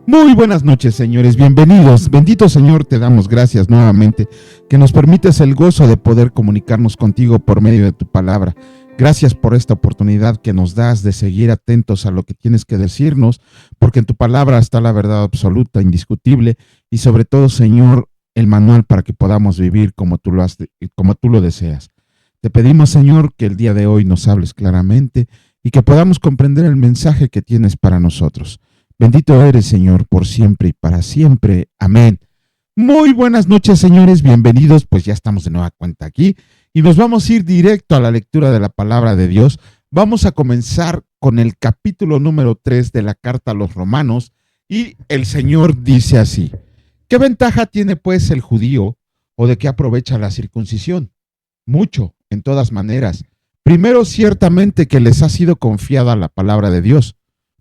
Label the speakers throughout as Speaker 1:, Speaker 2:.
Speaker 1: Muy buenas noches, señores, bienvenidos. Bendito Señor, te damos gracias nuevamente que nos permites el gozo de poder comunicarnos contigo por medio de tu palabra. Gracias por esta oportunidad que nos das de seguir atentos a lo que tienes que decirnos, porque en tu palabra está la verdad absoluta, indiscutible, y sobre todo, Señor, el manual para que podamos vivir como tú lo deseas. Te pedimos, Señor, que el día de hoy nos hables claramente y que podamos comprender el mensaje que tienes para nosotros. Bendito eres, Señor, por siempre y para siempre. Amén. Muy buenas noches, señores. Bienvenidos. Pues ya estamos de nueva cuenta aquí y nos vamos a ir directo a la lectura de la palabra de Dios. Vamos a comenzar con el capítulo número 3 de la carta a los Romanos y el Señor dice así: ¿qué ventaja tiene pues el judío o de qué aprovecha la circuncisión? Mucho, en todas maneras. Primero, ciertamente que les ha sido confiada la palabra de Dios.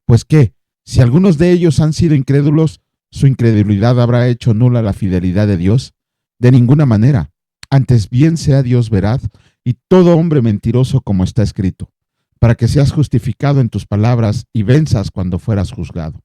Speaker 1: Pues ¿qué? Si algunos de ellos han sido incrédulos, ¿su incredulidad habrá hecho nula la fidelidad de Dios? De ninguna manera. Antes bien sea Dios veraz y todo hombre mentiroso, como está escrito, para que seas justificado en tus palabras y venzas cuando fueras juzgado.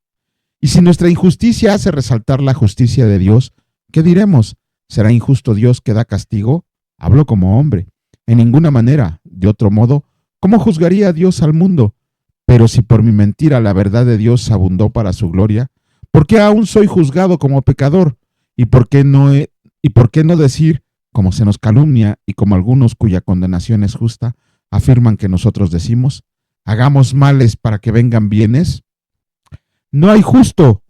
Speaker 1: Y si nuestra injusticia hace resaltar la justicia de Dios, ¿qué diremos? ¿Será injusto Dios que da castigo? Hablo como hombre. En ninguna manera. De otro modo, ¿cómo juzgaría Dios al mundo? Pero si por mi mentira la verdad de Dios abundó para su gloria, ¿por qué aún soy juzgado como pecador? ¿Y por qué no decir, como se nos calumnia y como algunos cuya condenación es justa, afirman que nosotros decimos, hagamos males para que vengan bienes? No hay justo,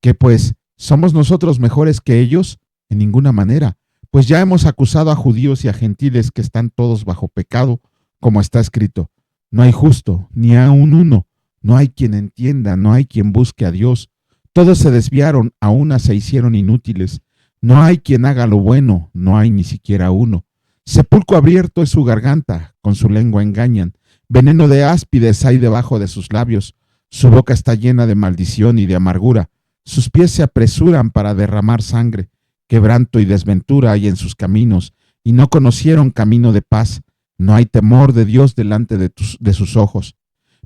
Speaker 1: que pues somos nosotros mejores que ellos, en ninguna manera, pues ya hemos acusado a judíos y a gentiles que están todos bajo pecado, como está escrito. No hay justo, ni aun uno. No hay quien entienda, no hay quien busque a Dios. Todos se desviaron, a una se hicieron inútiles. No hay quien haga lo bueno, no hay ni siquiera uno. Sepulcro abierto es su garganta, con su lengua engañan. Veneno de áspides hay debajo de sus labios. Su boca está llena de maldición y de amargura. Sus pies se apresuran para derramar sangre. Quebranto y desventura hay en sus caminos, y no conocieron camino de paz. No hay temor de Dios delante de sus ojos.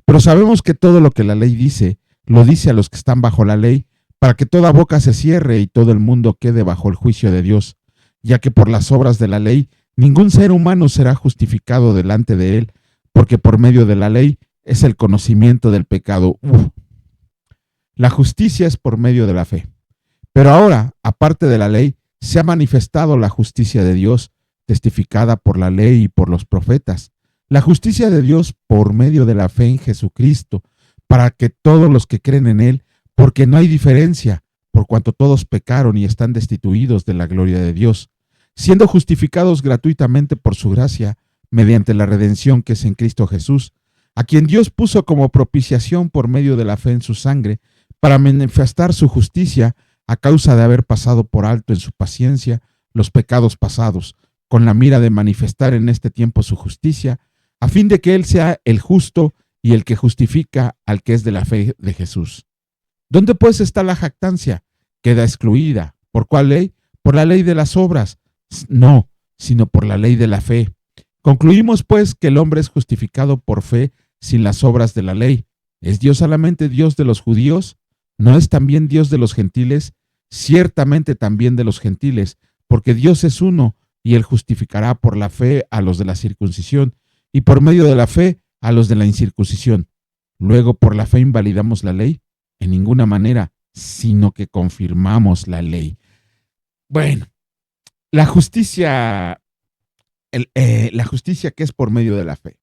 Speaker 1: Pero sabemos que todo lo que la ley dice, lo dice a los que están bajo la ley, para que toda boca se cierre y todo el mundo quede bajo el juicio de Dios, ya que por las obras de la ley ningún ser humano será justificado delante de él, porque por medio de la ley es el conocimiento del pecado. La justicia es por medio de la fe. Pero ahora, aparte de la ley, se ha manifestado la justicia de Dios, testificada por la ley y por los profetas, la justicia de Dios por medio de la fe en Jesucristo, para que todos los que creen en Él, porque no hay diferencia, por cuanto todos pecaron y están destituidos de la gloria de Dios, siendo justificados gratuitamente por su gracia, mediante la redención que es en Cristo Jesús, a quien Dios puso como propiciación por medio de la fe en su sangre, para manifestar su justicia a causa de haber pasado por alto en su paciencia los pecados pasados, con la mira de manifestar en este tiempo su justicia, a fin de que Él sea el justo y el que justifica al que es de la fe de Jesús. ¿Dónde pues está la jactancia? Queda excluida. ¿Por cuál ley? ¿Por la ley de las obras? No, sino por la ley de la fe. Concluimos pues que el hombre es justificado por fe sin las obras de la ley. ¿Es Dios solamente Dios de los judíos? ¿No es también Dios de los gentiles? Ciertamente también de los gentiles, porque Dios es uno, y Él justificará por la fe a los de la circuncisión, y por medio de la fe a los de la incircuncisión. Luego, ¿por la fe invalidamos la ley? En ninguna manera, sino que confirmamos la ley. Bueno, la justicia que es por medio de la fe.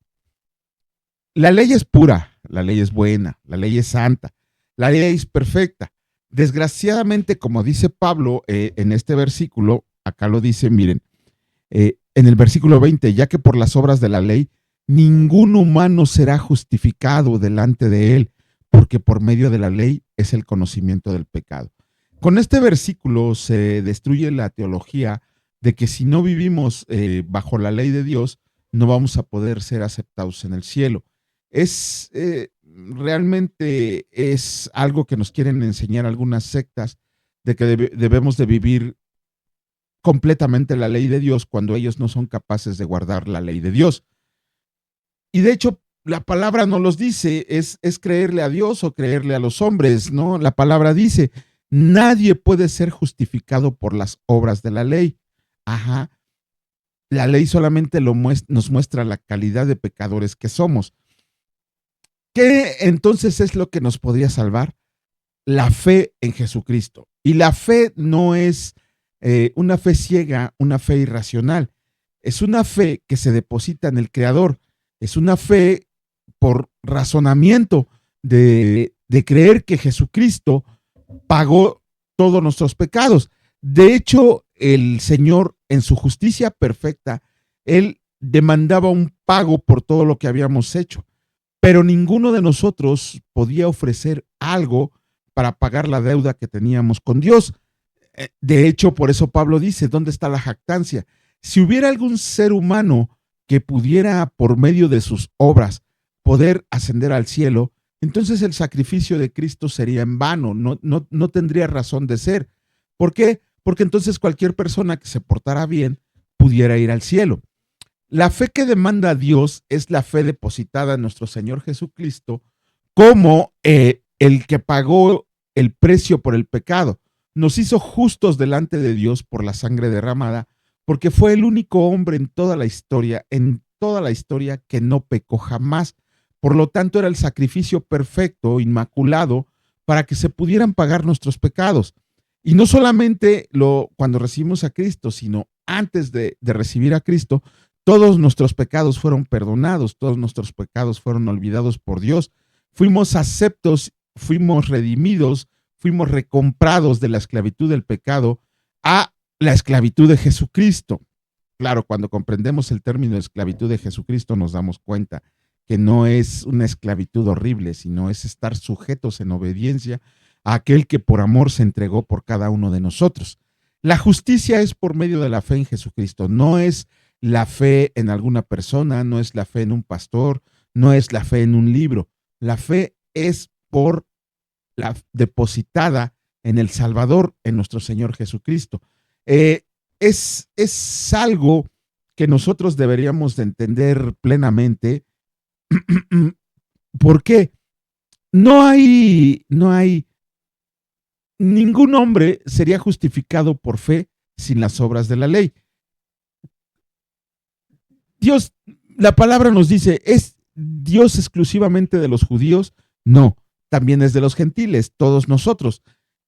Speaker 1: La ley es pura, la ley es buena, la ley es santa, la ley es perfecta. Desgraciadamente, como dice Pablo en este versículo, acá lo dice, miren, en el versículo 20, ya que por las obras de la ley ningún humano será justificado delante de él, porque por medio de la ley es el conocimiento del pecado. Con este versículo se destruye la teología de que si no vivimos bajo la ley de Dios, no vamos a poder ser aceptados en el cielo. Realmente es algo que nos quieren enseñar algunas sectas, de que debemos de vivir completamente la ley de Dios cuando ellos no son capaces de guardar la ley de Dios. Y de hecho, la palabra no los dice, es creerle a Dios o creerle a los hombres, ¿no? La palabra dice Nadie puede ser justificado por las obras de la ley. Ajá. La ley solamente nos muestra la calidad de pecadores que somos. ¿Qué entonces es lo que nos podría salvar? La fe en Jesucristo. Y la fe no es una fe ciega, una fe irracional. Es una fe que se deposita en el Creador. Es una fe por razonamiento de creer que Jesucristo pagó todos nuestros pecados. De hecho, el Señor, en su justicia perfecta, Él demandaba un pago por todo lo que habíamos hecho. Pero ninguno de nosotros podía ofrecer algo para pagar la deuda que teníamos con Dios. De hecho, por eso Pablo dice, ¿dónde está la jactancia? Si hubiera algún ser humano que pudiera, por medio de sus obras, poder ascender al cielo, entonces el sacrificio de Cristo sería en vano, no tendría razón de ser. ¿Por qué? Porque entonces cualquier persona que se portara bien pudiera ir al cielo. La fe que demanda Dios es la fe depositada en nuestro Señor Jesucristo como el que pagó el precio por el pecado. Nos hizo justos delante de Dios por la sangre derramada, porque fue el único hombre en toda la historia, que no pecó jamás. Por lo tanto, era el sacrificio perfecto, inmaculado, para que se pudieran pagar nuestros pecados. Y no solamente cuando recibimos a Cristo, sino antes de recibir a Cristo, todos nuestros pecados fueron perdonados, todos nuestros pecados fueron olvidados por Dios. Fuimos aceptos, fuimos redimidos, fuimos recomprados de la esclavitud del pecado a la esclavitud de Jesucristo. Claro, cuando comprendemos el término de esclavitud de Jesucristo nos damos cuenta que no es una esclavitud horrible, sino es estar sujetos en obediencia a aquel que por amor se entregó por cada uno de nosotros. La justicia es por medio de la fe en Jesucristo, no es la fe en alguna persona, no es la fe en un pastor, no es la fe en un libro. La fe es por la depositada en el Salvador, en nuestro Señor Jesucristo. Es algo que nosotros deberíamos de entender plenamente. ¿Por qué? No hay ningún hombre sería justificado por fe sin las obras de la ley. Dios, la palabra nos dice, ¿es Dios exclusivamente de los judíos? No, también es de los gentiles, todos nosotros.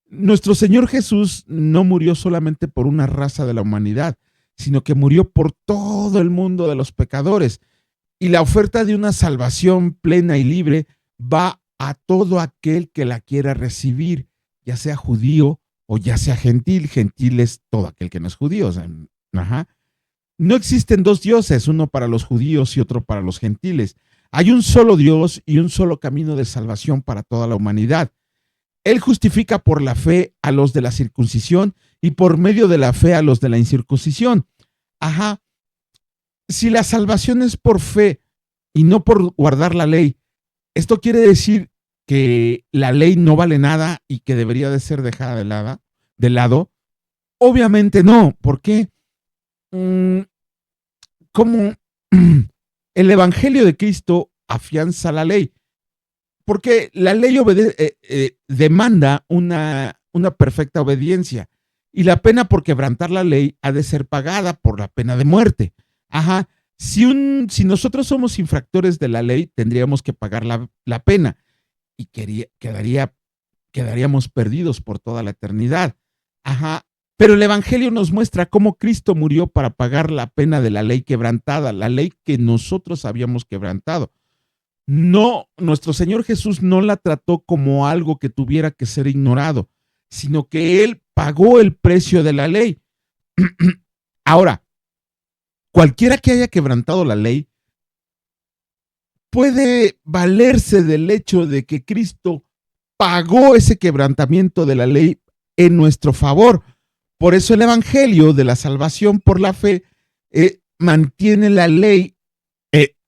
Speaker 1: Nuestro Señor Jesús no murió solamente por una raza de la humanidad, sino que murió por todo el mundo de los pecadores. Y la oferta de una salvación plena y libre va a todo aquel que la quiera recibir, ya sea judío o ya sea gentil. Gentil es todo aquel que no es judío. O sea, ajá. No existen dos dioses, uno para los judíos y otro para los gentiles. Hay un solo Dios y un solo camino de salvación para toda la humanidad. Él justifica por la fe a los de la circuncisión y por medio de la fe a los de la incircuncisión. Ajá. Si la salvación es por fe y no por guardar la ley, esto quiere decir que la ley no vale nada y que debería de ser dejada de lado. Obviamente no. ¿Por qué? Como el Evangelio de Cristo afianza la ley, porque la ley demanda una perfecta obediencia y la pena por quebrantar la ley ha de ser pagada por la pena de muerte. Ajá. Si nosotros somos infractores de la ley, tendríamos que pagar la pena y quedaríamos perdidos por toda la eternidad. Ajá. Pero el Evangelio nos muestra cómo Cristo murió para pagar la pena de la ley quebrantada, la ley que nosotros habíamos quebrantado. No, nuestro Señor Jesús no la trató como algo que tuviera que ser ignorado, sino que Él pagó el precio de la ley. Ahora, cualquiera que haya quebrantado la ley puede valerse del hecho de que Cristo pagó ese quebrantamiento de la ley en nuestro favor. Por eso el Evangelio de la salvación por la fe mantiene la ley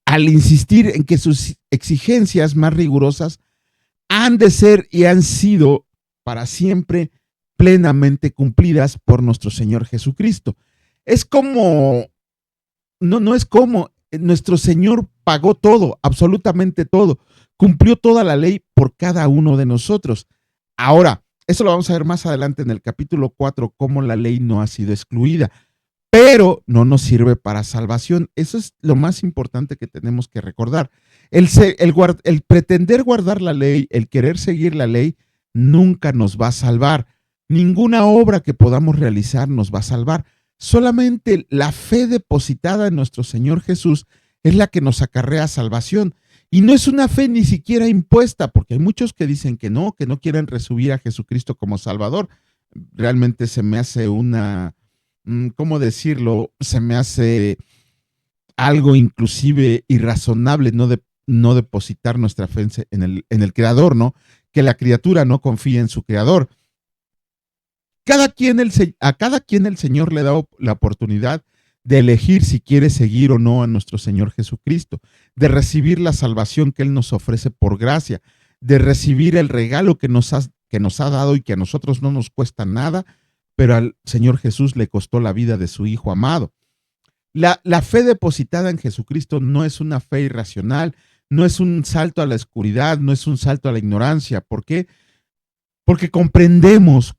Speaker 1: al insistir en que sus exigencias más rigurosas han de ser y han sido para siempre plenamente cumplidas por nuestro Señor Jesucristo. Es como, no es como, nuestro Señor pagó todo, absolutamente todo, cumplió toda la ley por cada uno de nosotros. Ahora, Eso lo vamos a ver más adelante en el capítulo 4, cómo la ley no ha sido excluida, pero no nos sirve para salvación. Eso es lo más importante que tenemos que recordar. El pretender guardar la ley, el querer seguir la ley, nunca nos va a salvar. Ninguna obra que podamos realizar nos va a salvar. Solamente la fe depositada en nuestro Señor Jesús es la que nos acarrea salvación. Y no es una fe ni siquiera impuesta, porque hay muchos que dicen que no quieren recibir a Jesucristo como Salvador. Realmente se me hace ¿cómo decirlo? Se me hace algo inclusive irrazonable no depositar nuestra fe en el Creador, ¿no? Que la criatura no confíe en su Creador. A cada quien el Señor le da la oportunidad de elegir si quiere seguir o no a nuestro Señor Jesucristo, de recibir la salvación que Él nos ofrece por gracia, de recibir el regalo que nos ha dado y que a nosotros no nos cuesta nada, pero al Señor Jesús le costó la vida de su Hijo amado. La fe depositada en Jesucristo no es una fe irracional, no es un salto a la oscuridad, no es un salto a la ignorancia. ¿Por qué? Porque comprendemos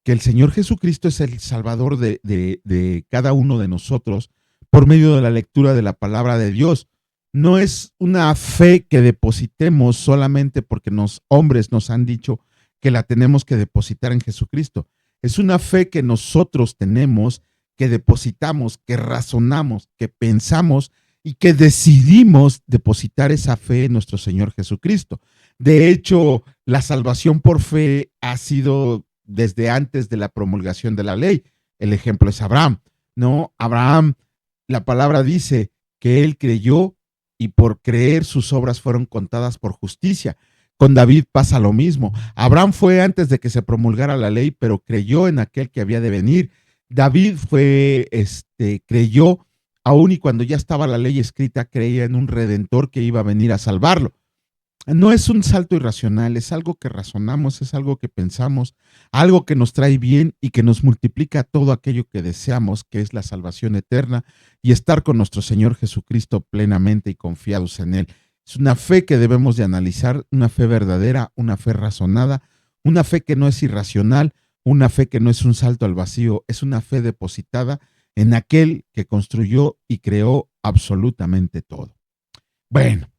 Speaker 1: que el Señor Jesucristo es el Salvador de cada uno de nosotros por medio de la lectura de la palabra de Dios. No es una fe que depositemos solamente porque hombres nos han dicho que la tenemos que depositar en Jesucristo. Es una fe que nosotros tenemos, que depositamos, que razonamos, que pensamos y que decidimos depositar esa fe en nuestro Señor Jesucristo. De hecho, la salvación por fe ha sido desde antes de la promulgación de la ley. El ejemplo es Abraham, ¿no? Abraham, la palabra dice que él creyó y por creer sus obras fueron contadas por justicia. Con David pasa lo mismo. Abraham fue antes de que se promulgara la ley, pero creyó en aquel que había de venir. David creyó, aun y cuando ya estaba la ley escrita, creía en un redentor que iba a venir a salvarlo. No es un salto irracional, es algo que razonamos, es algo que pensamos, algo que nos trae bien y que nos multiplica todo aquello que deseamos, que es la salvación eterna y estar con nuestro Señor Jesucristo plenamente y confiados en Él. Es una fe que debemos de analizar, una fe verdadera, una fe razonada, una fe que no es irracional, una fe que no es un salto al vacío, es una fe depositada en aquel que construyó y creó absolutamente todo. Bueno.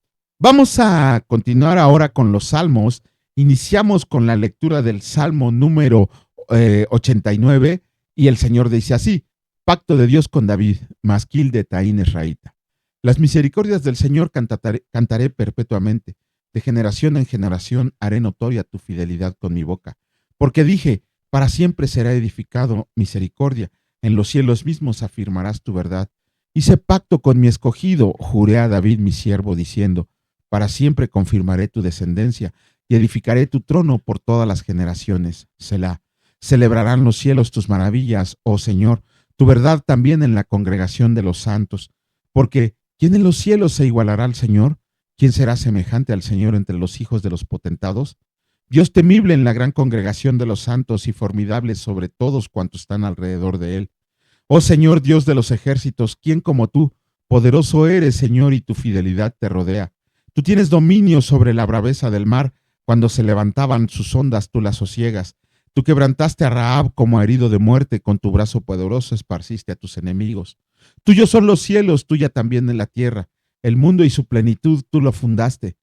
Speaker 1: Vamos a continuar ahora con los salmos. Iniciamos con la lectura del salmo número 89 y el Señor dice así: Pacto de Dios con David, masquil de Taín Esraíta. Las misericordias del Señor cantaré perpetuamente. De generación en generación haré notoria tu fidelidad con mi boca. Porque dije, para siempre será edificado misericordia. En los cielos mismos afirmarás tu verdad. Hice pacto con mi escogido, juré a David mi siervo, diciendo: para siempre confirmaré tu descendencia y edificaré tu trono por todas las generaciones. Selah. Celebrarán los cielos tus maravillas, oh Señor, tu verdad también en la congregación de los santos. Porque ¿quién en los cielos se igualará al Señor? ¿Quién será semejante al Señor entre los hijos de los potentados? Dios temible en la gran congregación de los santos y formidable sobre todos cuantos están alrededor de él. Oh Señor, Dios de los ejércitos, ¿quién como tú? Poderoso eres, Señor, y tu fidelidad te rodea. Tú tienes dominio sobre la braveza del mar. Cuando se levantaban sus ondas, tú las sosiegas. Tú quebrantaste a Rahab como herido de muerte. Con tu brazo poderoso esparciste a tus enemigos. Tuyos son los cielos, tuya también en la tierra. El mundo y su plenitud tú lo fundaste.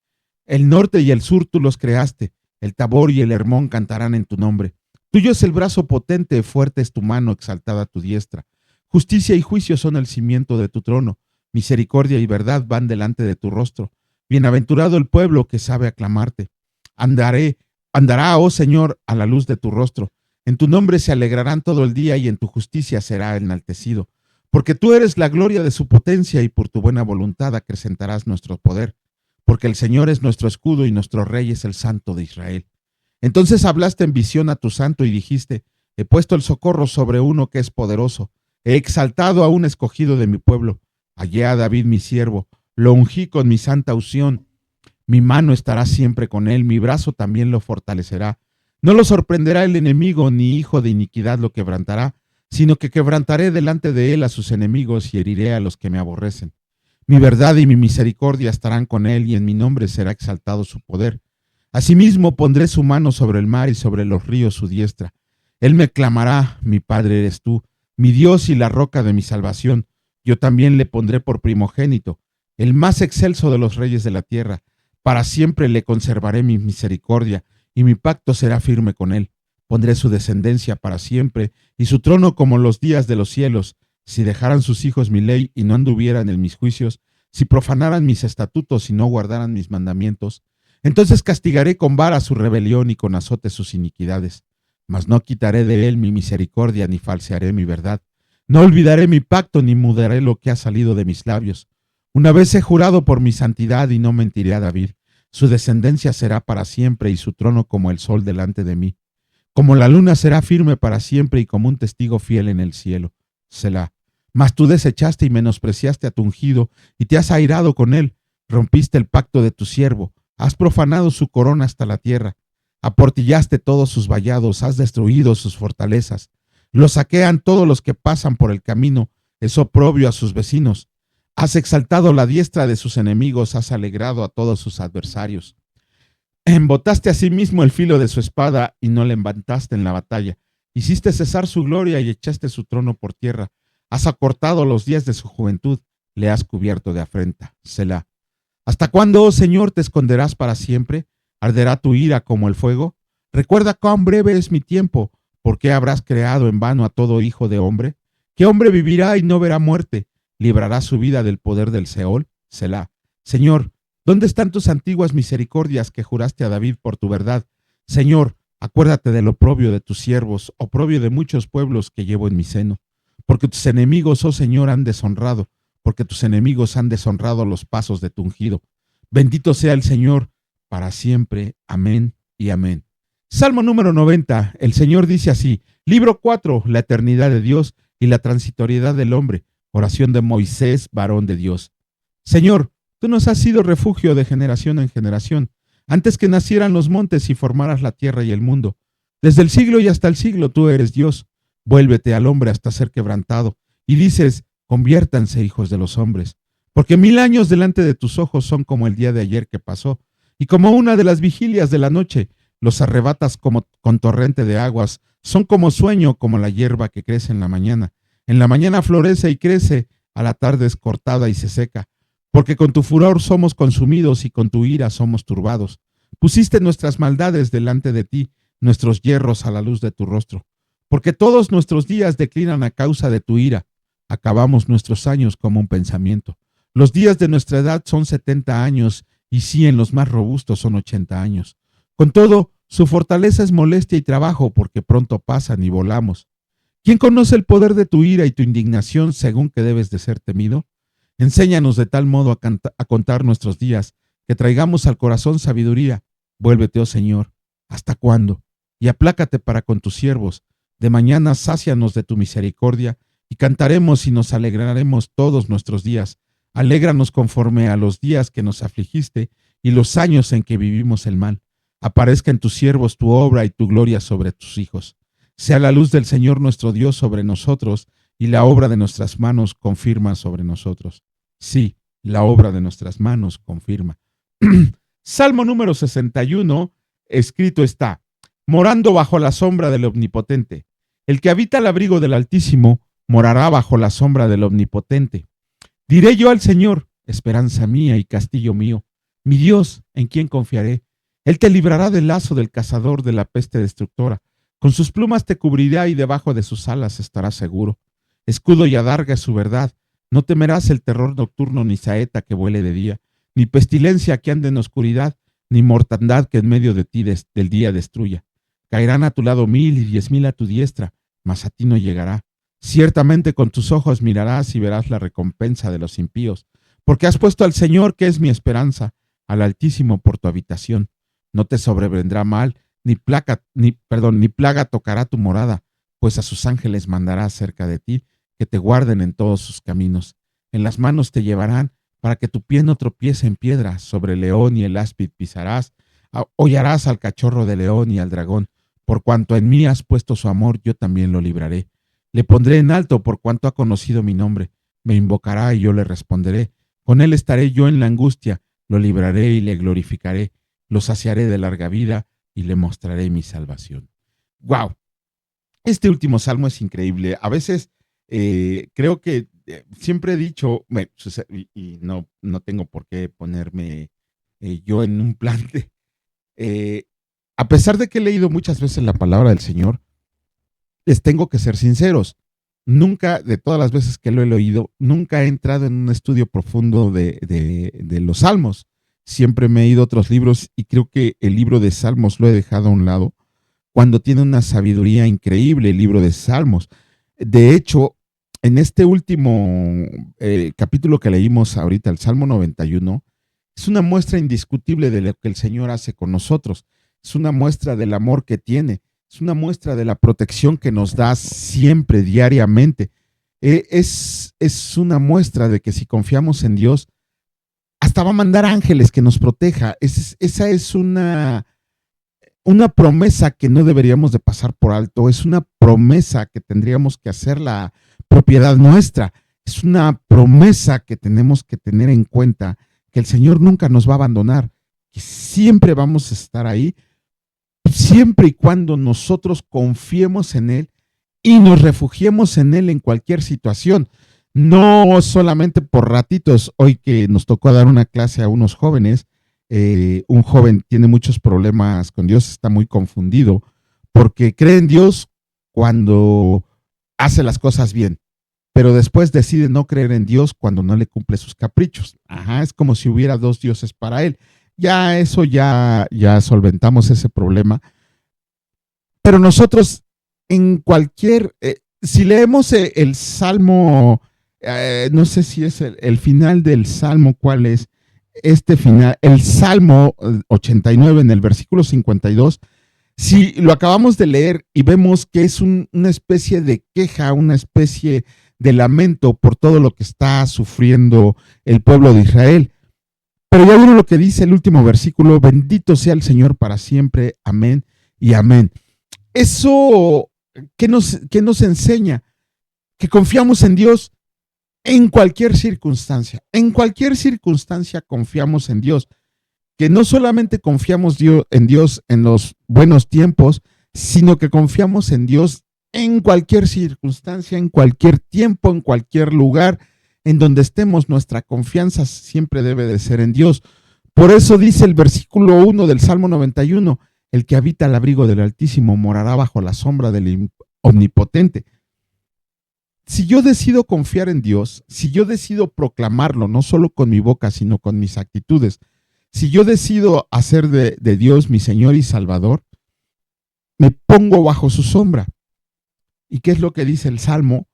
Speaker 1: El norte y el sur tú los creaste. El Tabor y el Hermón cantarán en tu nombre. Tuyo es el brazo potente, fuerte es tu mano, exaltada tu diestra. Justicia y juicio son el cimiento de tu trono. Misericordia y verdad van delante de tu rostro. Bienaventurado el pueblo que sabe aclamarte. Andará, oh Señor, a la luz de tu rostro. En tu nombre se alegrarán todo el día y en tu justicia será enaltecido. Porque tú eres la gloria de su potencia y por tu buena voluntad acrecentarás nuestro poder. Porque el Señor es nuestro escudo y nuestro rey es el Santo de Israel. Entonces hablaste en visión a tu santo y dijiste: he puesto el socorro sobre uno que es poderoso. He exaltado a un escogido de mi pueblo. Hallé a David mi siervo. Lo ungí con mi santa unción. Mi mano estará siempre con él, mi brazo también lo fortalecerá. No lo sorprenderá el enemigo, ni hijo de iniquidad lo quebrantará, sino que quebrantaré delante de él a sus enemigos y heriré a los que me aborrecen. Mi verdad y mi misericordia estarán con él, y en mi nombre será exaltado su poder. Asimismo pondré su mano sobre el mar y sobre los ríos su diestra. Él me clamará, mi Padre eres tú, mi Dios y la roca de mi salvación. Yo también le pondré por primogénito, el más excelso de los reyes de la tierra. Para siempre le conservaré mi misericordia, y mi pacto será firme con él. Pondré su descendencia para siempre, y su trono como los días de los cielos. Si dejaran sus hijos mi ley y no anduvieran en mis juicios, si profanaran mis estatutos y no guardaran mis mandamientos, entonces castigaré con vara su rebelión y con azote sus iniquidades. Mas no quitaré de él mi misericordia, ni falsearé mi verdad. No olvidaré mi pacto, ni mudaré lo que ha salido de mis labios. Una vez he jurado por mi santidad y no mentiré a David. Su descendencia será para siempre y su trono como el sol delante de mí. Como la luna será firme para siempre y como un testigo fiel en el cielo. Selah. Mas tú desechaste y menospreciaste a tu ungido y te has airado con él. Rompiste el pacto de tu siervo. Has profanado su corona hasta la tierra. Aportillaste todos sus vallados, has destruido sus fortalezas. Los saquean todos los que pasan por el camino, es oprobio a sus vecinos. Has exaltado la diestra de sus enemigos, has alegrado a todos sus adversarios. Embotaste asimismo el filo de su espada y no le levantaste en la batalla. Hiciste cesar su gloria y echaste su trono por tierra. Has acortado los días de su juventud, le has cubierto de afrenta. Selah. ¿Hasta cuándo, oh Señor, te esconderás para siempre? ¿Arderá tu ira como el fuego? Recuerda cuán breve es mi tiempo. ¿Por qué habrás creado en vano a todo hijo de hombre? ¿Qué hombre vivirá y no verá muerte? ¿Librará su vida del poder del Seol? Selah. Señor, ¿dónde están tus antiguas misericordias que juraste a David por tu verdad? Señor, acuérdate del oprobio de tus siervos, oprobio de muchos pueblos que llevo en mi seno. Porque tus enemigos, oh Señor, han deshonrado, porque tus enemigos han deshonrado los pasos de tu ungido. Bendito sea el Señor para siempre. Amén y amén. Salmo número 90. El Señor dice así. Libro 4. La eternidad de Dios y la transitoriedad del hombre. Oración de Moisés, varón de Dios. Señor, tú nos has sido refugio de generación en generación, antes que nacieran los montes y formaras la tierra y el mundo. Desde el siglo y hasta el siglo tú eres Dios. Vuélvete al hombre hasta ser quebrantado. Y dices, conviértanse, hijos de los hombres, porque 1000 años delante de tus ojos son como el día de ayer que pasó, y como una de las vigilias de la noche. Los arrebatas como con torrente de aguas, son como sueño, como la hierba que crece en la mañana. En la mañana florece y crece, a la tarde es cortada y se seca, porque con tu furor somos consumidos y con tu ira somos turbados. Pusiste nuestras maldades delante de ti, nuestros yerros a la luz de tu rostro, porque todos nuestros días declinan a causa de tu ira. Acabamos nuestros años como un pensamiento. Los días de nuestra edad son 70 años, y sí, en los más robustos son 80 años. Con todo, su fortaleza es molestia y trabajo, porque pronto pasan y volamos. ¿Quién conoce el poder de tu ira y tu indignación según que debes de ser temido? Enséñanos de tal modo a contar nuestros días, que traigamos al corazón sabiduría. Vuélvete, oh Señor, ¿hasta cuándo? Y aplácate para con tus siervos. De mañana sácianos de tu misericordia, y cantaremos y nos alegraremos todos nuestros días. Alégranos conforme a los días que nos afligiste y los años en que vivimos el mal. Aparezca en tus siervos tu obra y tu gloria sobre tus hijos. Sea la luz del Señor nuestro Dios sobre nosotros, y la obra de nuestras manos confirma sobre nosotros. Sí, la obra de nuestras manos confirma. Salmo número 61, escrito está: morando bajo la sombra del Omnipotente. El que habita al abrigo del Altísimo morará bajo la sombra del Omnipotente. Diré yo al Señor, esperanza mía y castillo mío, mi Dios, en quien confiaré. Él te librará del lazo del cazador, de la peste destructora. Con sus plumas te cubrirá y debajo de sus alas estarás seguro. Escudo y adarga es su verdad. No temerás el terror nocturno, ni saeta que vuele de día, ni pestilencia que ande en oscuridad, ni mortandad que en medio de ti del día destruya. Caerán a tu lado 1000 y 10,000 a tu diestra, mas a ti no llegará. Ciertamente con tus ojos mirarás y verás la recompensa de los impíos, porque has puesto al Señor, que es mi esperanza, al Altísimo por tu habitación. No te sobrevendrá mal, ni plaga tocará tu morada, pues a sus ángeles mandará cerca de ti, que te guarden en todos sus caminos. En las manos te llevarán, para que tu pie no tropiece en piedra. Sobre el león y el áspid pisarás, hollarás al cachorro de león y al dragón. Por cuanto en mí has puesto su amor, yo también lo libraré. Le pondré en alto por cuanto ha conocido mi nombre. Me invocará y yo le responderé. Con él estaré yo en la angustia, lo libraré y le glorificaré. lo saciaré de larga vida y le mostraré mi salvación. ¡Wow! Este último salmo es increíble. A veces creo que siempre he dicho, bueno, y no tengo por qué ponerme yo en un plan de, a pesar de que he leído muchas veces la palabra del Señor, les tengo que ser sinceros. Nunca, de todas las veces que lo he leído, nunca he entrado en un estudio profundo de los salmos. Siempre me he ido a otros libros y creo que el libro de Salmos lo he dejado a un lado cuando tiene una sabiduría increíble el libro de Salmos. De hecho, en este último capítulo que leímos ahorita, el Salmo 91, es una muestra indiscutible de lo que el Señor hace con nosotros. Es una muestra del amor que tiene. Es una muestra de la protección que nos da siempre, diariamente. Es una muestra de que si confiamos en Dios, hasta va a mandar ángeles que nos proteja. Esa es una promesa que no deberíamos de pasar por alto. Es una promesa que tendríamos que hacer la propiedad nuestra. Es una promesa que tenemos que tener en cuenta, que el Señor nunca nos va a abandonar, que siempre vamos a estar ahí, siempre y cuando nosotros confiemos en Él y nos refugiemos en Él en cualquier situación, no solamente por ratitos. Hoy que nos tocó dar una clase a unos jóvenes, un joven tiene muchos problemas con Dios, está muy confundido porque cree en Dios cuando hace las cosas bien, pero después decide no creer en Dios cuando no le cumple sus caprichos. Ajá, es como si hubiera dos dioses para él. Ya solventamos ese problema. Pero nosotros en cualquier, si leemos el Salmo, no sé si es el final del Salmo, ¿cuál es? Este final, el Salmo 89 en el versículo 52, si lo acabamos de leer y vemos que es una especie de queja, una especie de lamento por todo lo que está sufriendo el pueblo de Israel. Pero ya vieron lo que dice el último versículo: bendito sea el Señor para siempre, amén y amén. Eso, ¿qué nos enseña? Que confiamos en Dios en cualquier circunstancia. En cualquier circunstancia confiamos en Dios. Que no solamente confiamos en Dios en los buenos tiempos, sino que confiamos en Dios en cualquier circunstancia, en cualquier tiempo, en cualquier lugar en donde estemos. Nuestra confianza siempre debe de ser en Dios. Por eso dice el versículo 1 del Salmo 91, el que habita al abrigo del Altísimo morará bajo la sombra del Omnipotente. Si yo decido confiar en Dios, si yo decido proclamarlo, no solo con mi boca, sino con mis actitudes, si yo decido hacer de Dios mi Señor y Salvador, me pongo bajo su sombra. ¿Y qué es lo que dice el Salmo?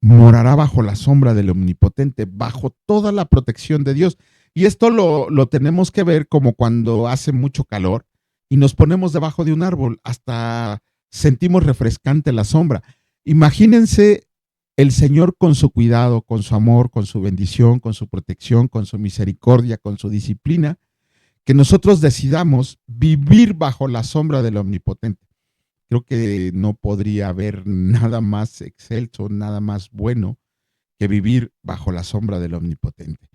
Speaker 1: Morará bajo la sombra del Omnipotente, bajo toda la protección de Dios. Y esto lo tenemos que ver como cuando hace mucho calor y nos ponemos debajo de un árbol, hasta sentimos refrescante la sombra. Imagínense el Señor con su cuidado, con su amor, con su bendición, con su protección, con su misericordia, con su disciplina, que nosotros decidamos vivir bajo la sombra del Omnipotente. Creo que no podría haber nada más excelso, nada más bueno que vivir bajo la sombra del Omnipotente.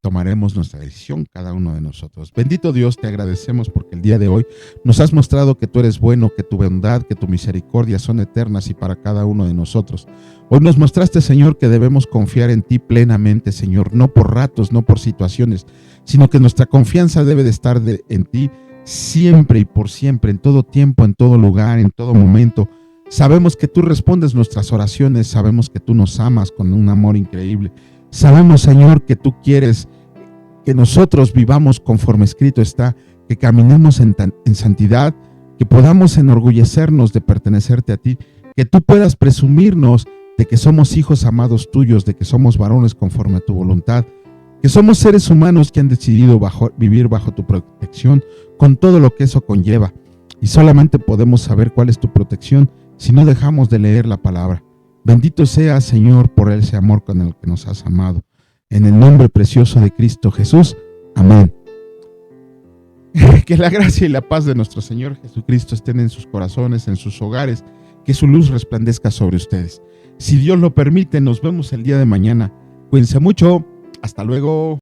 Speaker 1: Tomaremos nuestra decisión cada uno de nosotros. Bendito Dios, te agradecemos porque el día de hoy nos has mostrado que tú eres bueno, que tu bondad, que tu misericordia son eternas y para cada uno de nosotros. Hoy nos mostraste, Señor, que debemos confiar en ti plenamente, Señor, no por ratos, no por situaciones, sino que nuestra confianza debe de estar en ti siempre y por siempre, en todo tiempo, en todo lugar, en todo momento. Sabemos que tú respondes nuestras oraciones, sabemos que tú nos amas con un amor increíble. Sabemos, Señor, que tú quieres que nosotros vivamos conforme escrito está, que caminemos en santidad, que podamos enorgullecernos de pertenecerte a ti, que tú puedas presumirnos de que somos hijos amados tuyos, de que somos varones conforme a tu voluntad, que somos seres humanos que han decidido vivir bajo tu protección con todo lo que eso conlleva. Y solamente podemos saber cuál es tu protección si no dejamos de leer la palabra. Bendito sea, Señor, por ese amor con el que nos has amado. En el nombre precioso de Cristo Jesús. Amén. Que la gracia y la paz de nuestro Señor Jesucristo estén en sus corazones, en sus hogares. Que su luz resplandezca sobre ustedes. Si Dios lo permite, nos vemos el día de mañana. Cuídense mucho. Hasta luego.